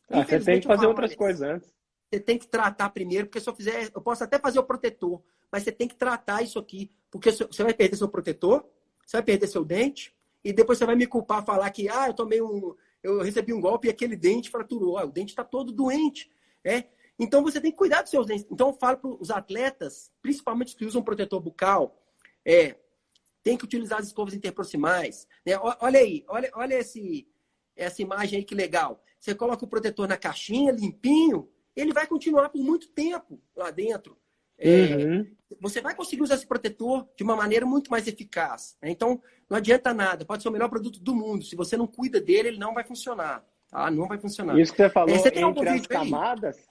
A: Você tem que fazer outras coisas antes.
B: Você tem que tratar primeiro, porque se eu fizer, eu posso até fazer o protetor, mas você tem que tratar isso aqui, porque você vai perder seu protetor, você vai perder seu dente, e depois você vai me culpar, falar que, eu recebi um golpe e aquele dente fraturou. O dente está todo doente, né? Então você tem que cuidar dos seus dentes. Então eu falo para os atletas, principalmente os que usam protetor bucal, tem que utilizar as escovas interproximais, né? Olha aí, olha essa imagem aí que legal. Você coloca o protetor na caixinha, limpinho, ele vai continuar por muito tempo lá dentro. Você vai conseguir usar esse protetor de uma maneira muito mais eficaz, né? Então, não adianta nada. Pode ser o melhor produto do mundo. Se você não cuida dele, ele não vai funcionar. Tá? Não vai funcionar.
A: Isso que você falou,
B: você tem
A: entre as camadas,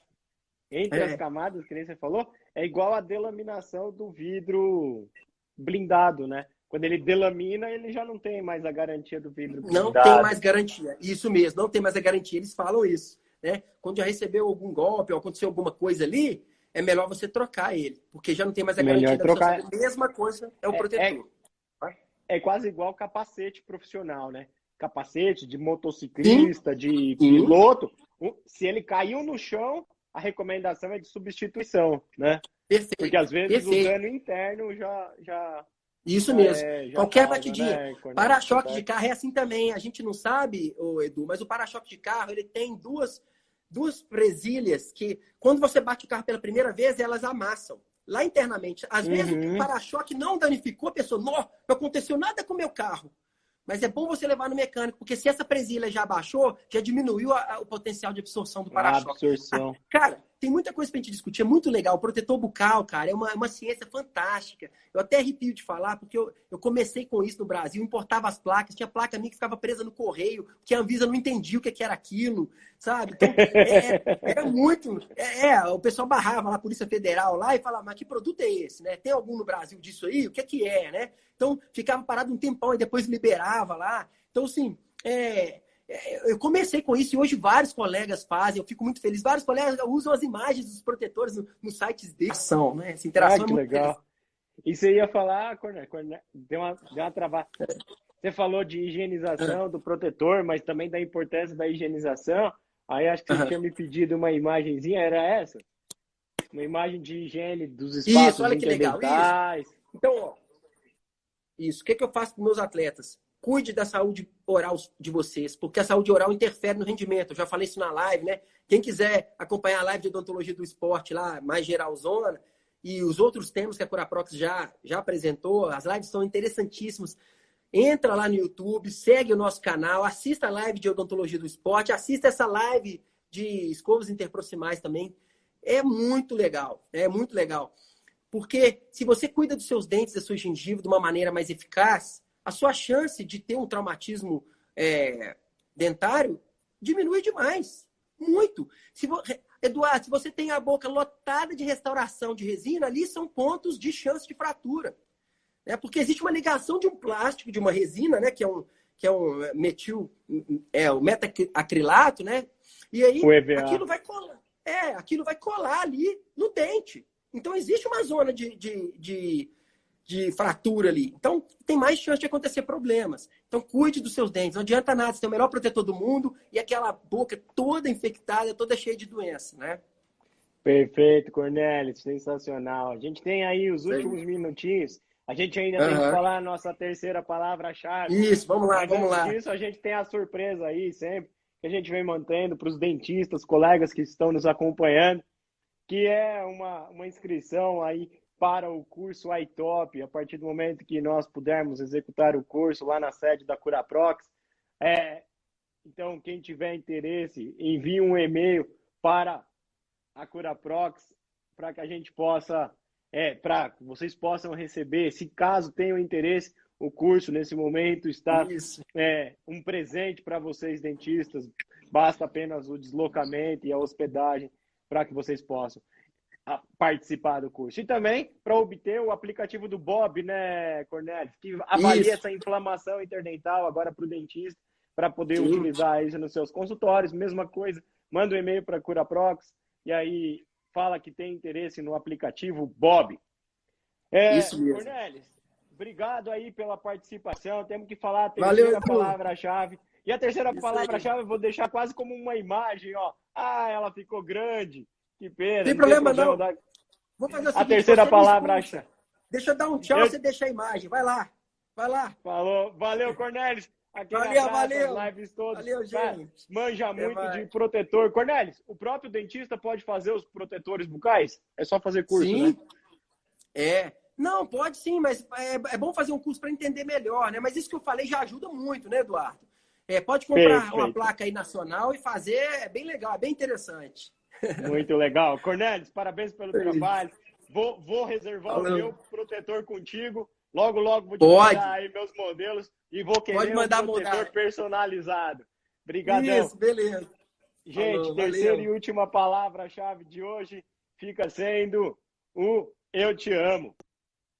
A: as camadas, que nem você falou, é igual a delaminação do vidro blindado, né? Quando ele delamina, ele já não tem mais a garantia do vidro blindado.
B: Não tem mais garantia. Isso mesmo, não tem mais a garantia. Eles falam isso, né? Quando já recebeu algum golpe ou aconteceu alguma coisa ali, é melhor você trocar ele, porque já não tem mais a garantia da
A: trocar.
B: A mesma coisa é o protetor.
A: É quase igual capacete profissional, né? Capacete de motociclista, de piloto. Se ele caiu no chão, a recomendação é de substituição, né?
B: Perfeito.
A: Porque às vezes o dano interno já
B: isso mesmo. Qualquer
A: causa,
B: batidinha.
A: Né?
B: Para-choque de carro é assim também. A gente não sabe, Edu, mas o para-choque de carro ele tem duas presilhas que, quando você bate o carro pela primeira vez, elas amassam. Lá internamente. Às vezes o para-choque não danificou a pessoa. Não aconteceu nada com o meu carro. Mas é bom você levar no mecânico, porque se essa presilha já baixou, já diminuiu o potencial de absorção do para-choque. Cara, tem muita coisa pra gente discutir, é muito legal. O protetor bucal, cara, é uma ciência fantástica. Eu até arrepio de falar, porque eu comecei com isso no Brasil, importava as placas, tinha placa minha que ficava presa no correio, que a Anvisa não entendia o que era aquilo, sabe? Então, era muito... o pessoal barrava lá, a Polícia Federal lá, e falava, mas que produto é esse, né? Tem algum no Brasil disso aí? O que é, né? Então, ficava parado um tempão e depois liberava lá. Então, assim, eu comecei com isso e hoje vários colegas fazem, eu fico muito feliz. Vários colegas usam as imagens dos protetores nos sites deles. Né? Essa interação
A: que legal. E você ia falar, Corné, deu uma travada. Você falou de higienização do protetor, mas também da importância da higienização. Aí acho que você tinha me pedido uma imagenzinha, era essa? Uma imagem de higiene dos espaços
B: isso, olha que legal. Isso. Então, ó, isso. O que eu faço com meus atletas? Cuide da saúde oral de vocês, porque a saúde oral interfere no rendimento. Eu já falei isso na live, né? Quem quiser acompanhar a live de odontologia do esporte lá, mais geralzona, e os outros temas que a Curaprox já apresentou, as lives são interessantíssimas. Entra lá no YouTube, segue o nosso canal, assista a live de odontologia do esporte, assista essa live de escovas interproximais também. É muito legal, é muito legal. Porque se você cuida dos seus dentes, da sua gengiva de uma maneira mais eficaz, a sua chance de ter um traumatismo dentário diminui demais. Muito. Eduardo, se você tem a boca lotada de restauração de resina, ali são pontos de chance de fratura. Né? Porque existe uma ligação de um plástico, de uma resina, né? que é um metil, o metacrilato, né? E aí aquilo vai colar. Aquilo vai colar ali no dente. Então existe uma zona de fratura ali. Então, tem mais chance de acontecer problemas. Então, cuide dos seus dentes. Não adianta nada, você tem o melhor protetor do mundo e aquela boca toda infectada, toda cheia de doença, né?
A: Perfeito, Cornélio. Sensacional. A gente tem aí os últimos minutinhos. A gente ainda tem que falar a nossa terceira palavra-chave.
B: Isso, vamos lá.
A: Antes disso, a gente tem a surpresa aí sempre, que a gente vem mantendo para os dentistas, colegas que estão nos acompanhando, que é uma inscrição aí para o curso iTop, a partir do momento que nós pudermos executar o curso lá na sede da Curaprox. Então, quem tiver interesse, envie um e-mail para a Curaprox para que a gente possa, para que vocês possam receber, se caso tenham interesse, o curso nesse momento está um presente para vocês, dentistas, basta apenas o deslocamento e a hospedagem para que vocês possam participar do curso. E também para obter o aplicativo do Bob, né, Cornélio? Que avalia essa inflamação interdental agora para o dentista, para poder utilizar isso nos seus consultórios. Mesma coisa, manda um e-mail para a CuraProx e aí fala que tem interesse no aplicativo Bob.
B: Isso mesmo.
A: Cornélio, obrigado aí pela participação. Temos que falar a terceira palavra-chave. E a terceira palavra-chave eu vou deixar quase como uma imagem, ó. Ah, ela ficou grande. Que pena.
B: Tem problema não. Vou fazer o seguinte,
A: a terceira palavra-chave.
B: Deixa eu dar um tchau, você deixa a imagem. Vai lá.
A: Falou. Valeu, Cornélio.
B: Valeu.
A: Lives todas.
B: Valeu, gente.
A: Manja muito de protetor. Cornélio, o próprio dentista pode fazer os protetores bucais? É só fazer curso,
B: sim.
A: Né?
B: Não, pode sim, mas é bom fazer um curso para entender melhor, né? Mas isso que eu falei já ajuda muito, né, Eduardo? Pode comprar uma placa aí nacional e fazer, é bem legal, é bem interessante.
A: Muito legal. Cornélio, parabéns pelo trabalho. Vou reservar o meu protetor contigo. Logo vou te mandar aí meus modelos e vou querer um protetor personalizado. Obrigadão.
B: Isso, beleza.
A: Gente, terceira e última palavra-chave de hoje fica sendo o eu te amo.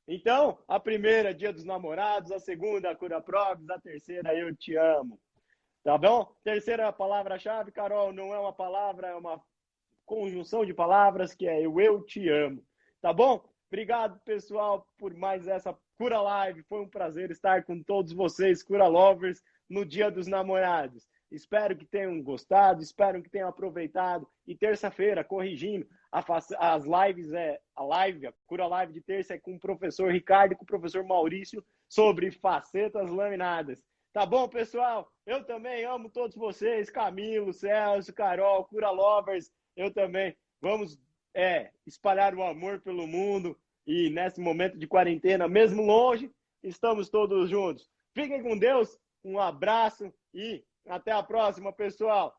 A: Então, a primeira, Dia dos Namorados, a segunda, CuraProx, a terceira, eu te amo. Tá bom? Terceira palavra-chave, Carol, não é uma palavra, é uma conjunção de palavras que é eu te amo. Tá bom? Obrigado, pessoal, por mais essa Cura Live. Foi um prazer estar com todos vocês, Cura Lovers, no Dia dos Namorados. Espero que tenham gostado, espero que tenham aproveitado. E terça-feira, corrigindo, as lives, a Cura Live de terça é com o professor Ricardo e com o professor Maurício sobre facetas laminadas. Tá bom, pessoal? Eu também amo todos vocês, Camilo, Celso, Carol, Cura Lovers. Eu também. Vamos espalhar o amor pelo mundo e nesse momento de quarentena, mesmo longe, estamos todos juntos. Fiquem com Deus, um abraço e até a próxima, pessoal.